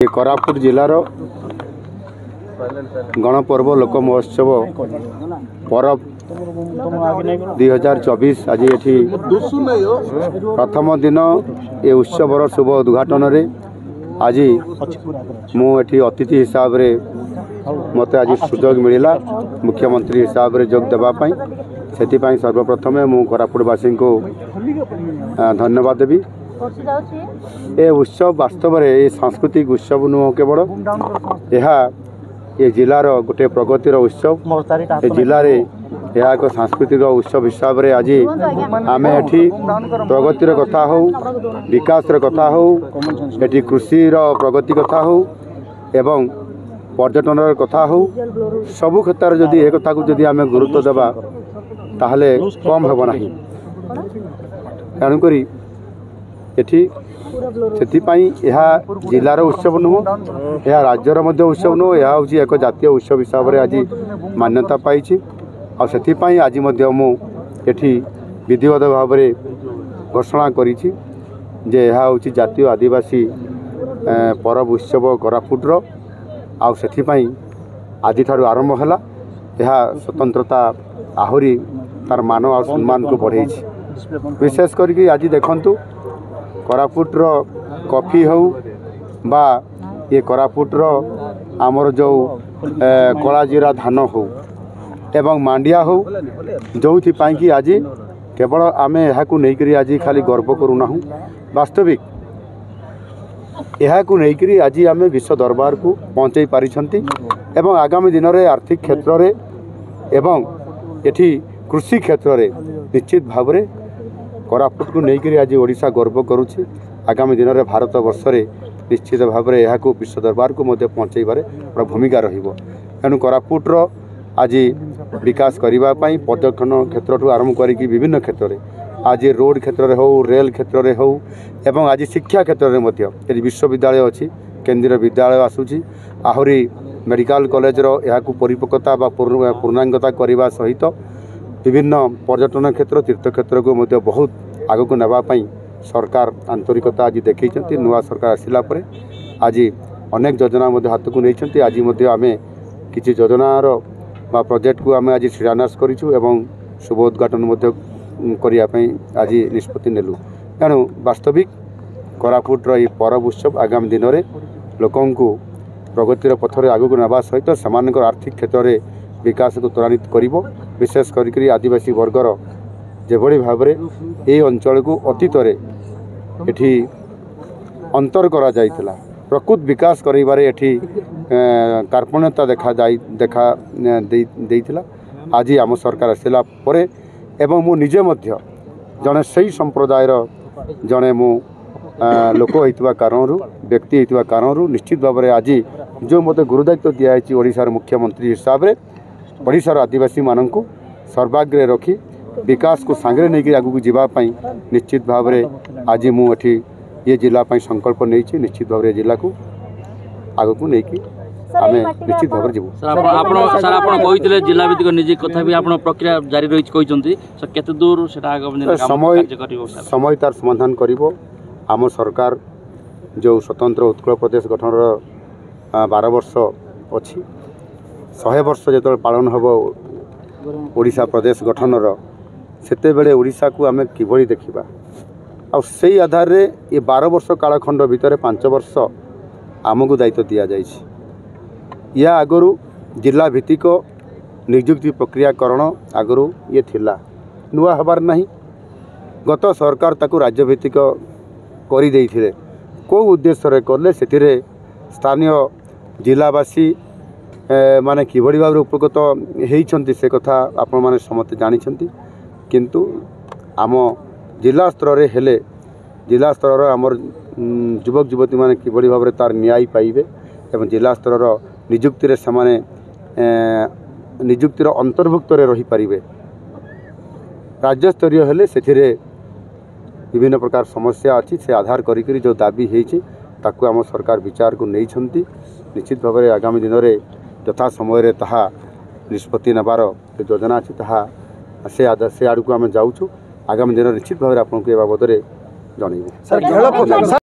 ये कोरापुट जिलार गणपर्व लोक महोत्सव परब 2024 आज ये प्रथम दिन ये उत्सवर शुभ उद्घाटन रे आज मुझे अतिथि हिसाब रे मत आज सुजोग मिलला मुख्यमंत्री हिसाब रे जोग देवाई से सर्वप्रथमे मु कोरापुटवासी को धन्यवाद देवी। ये उत्सव वास्तव में ये सांस्कृतिक उत्सव नुह केवल ये जिलार गोटे प्रगतिर उत्सव ये जिले में यह एक सांस्कृतिक उत्सव हिसाब से आज आम एठी प्रगतिर कथा हो विकास कथा हो एठी कृषि प्रगति कथा हो एवं पर्यटन कथा हो सबु क्षेत्र में जदि एक कथा को जदि आम गुरुत्व देवा ताहले कम हेब नहीं तेणुक एठी से जिलार उत्सव नुह यह राज्यर मध्य उत्सव नुह यह हूँ एक जातीय उत्सव हिसाब से आज मान्यता पाई आपाई आज मुझे विधिवत भाव में घोषणा करी यह हूँ जातीय आदिवासी परब उत्सव कोरापुटर आपाई आज आरंभ है यह स्वतंत्रता आहरी तार मान आ सम्मान को बढ़े विशेष करके आज देखंतु कोरापुटर कॉफी हो बा ये कोरापुटर आमर जो कलाजीरा धान हो एवं मांडिया हो जो कि आज केवल आम यह नहीं आज खाली गर्व करूना वास्तविक यह नहीं आज आम विश्व दरबार को पहुँचाई पारिछंती एवं आगामी दिन में आर्थिक क्षेत्र में एवं एठी कृषि क्षेत्र में निश्चित भाव में कोरापुट को लेकर आज ओडिशा गर्व करुछि आगामी दिन में भारत वर्ष में निश्चित भाव में यह विश्व दरबार को पहुँचाइबार भूमिका रहिबो। तेणु कोरापुटर आज विकास करने पर्यटन क्षेत्र आरंभ करी विभिन्न क्षेत्र में आज रोड क्षेत्र में हो रेल क्षेत्र में हो एवं आज शिक्षा क्षेत्र में विश्वविद्यालय अच्छी केंद्रीय विद्यालय आसूची आहरी मेडिकल कॉलेज यहाँ परिपक्वता पूर्णांगता करने सहित विभिन्न पर्यटन क्षेत्र तीर्थ क्षेत्र को बहुत आगक नापी सरकार आंतरिकता आज देखते नुआ सरकार आसला आज अनेक योजना हाथ को नहीं आज आम किसी योजनार प्रोजेक्ट को आम आज शिलान्यास करूँ शुभ उद्घाटन करने आज निष्पत्ति नेलु। तेणु वास्तविक कोरापुटर ये परब उत्सव आगामी दिन में लोकों को प्रगतिर पथर आगक नावा सहित सामान्य आर्थिक क्षेत्र में विकास को त्वरान्वित करिब विशेष करी आदिवासी वर्गर जेभली भाव में ये अंचल को अतीत एठी अंतर करा जाइथिला प्रकृत विकास करिबारे एठी कार्पण्यता देखा देइथिला आज आम सरकार आसला परे एवं मु निजे मध्य जने सही संप्रदायर जने मु लोक होइतबा कारणरू व्यक्ति होइतबा कारणरू निश्चित भाव में आज जो मते गुरुदायित्व दिखाई ओडिशार मुख्यमंत्री हिसाब से ओडिशार आदिवासी मानक सर्वाग्रे रखी विकास को सांगे नहीं आगू जावाई निश्चित भाव में आज मुझे ये जिलापाई संकल्प नहीं निश्चित भाव जिला को आगक नहीं आम निश्चित भाव जीवु। सर जिला भित्तिक निजी कथा भी आप प्रक्रिया जारी रही केते दूर समय तार समाधान करिवो। आम सरकार जो स्वतंत्र उत्कल प्रदेश गठन 12 वर्ष अच्छी 100 वर्ष जो पालन हम ओडिशा प्रदेश गठनर सेते बेले ओडिशा को आम किभली देखिबा से आधार रे ये 12 वर्ष कालखंड भितर 5 वर्ष आमको दायित्व दि जाइए। या आगरू जिला भित्तिक नियुक्ति प्रक्रियाकरण आगरू ये थिला नुआ हबार नहीं गत सरकार ताकू राज्य भित्तिक करी देइथिले को उद्देश्य रे करले सेतिरे स्थानीय जिलावासी माने किभली भाव उपकृत होइछंती से कथा आपण माने समस्त जानिछंती किंतु आम जिला स्तर रे हेले जिला स्तर आमर युवक युवती माने किभली भाव तार न्याय पाइबे एवं जिला स्तर नियुक्ति से नियुक्तिर अंतर्भुक्त रही पारिबे राज्य स्तरीय हेले सेथिरे विभिन्न प्रकार समस्या अच्छी से आधार करी जो दाबी होती ताकू आम सरकार विचार को नहीं निश्चित भाव में आगामी दिन में यथा समय ताहा निष्पत्ति नेबार योजना अच्छी से आड़ को आम जाऊँ आगामी दिन निश्चित भाव में आपको ए बाबद जनइबू।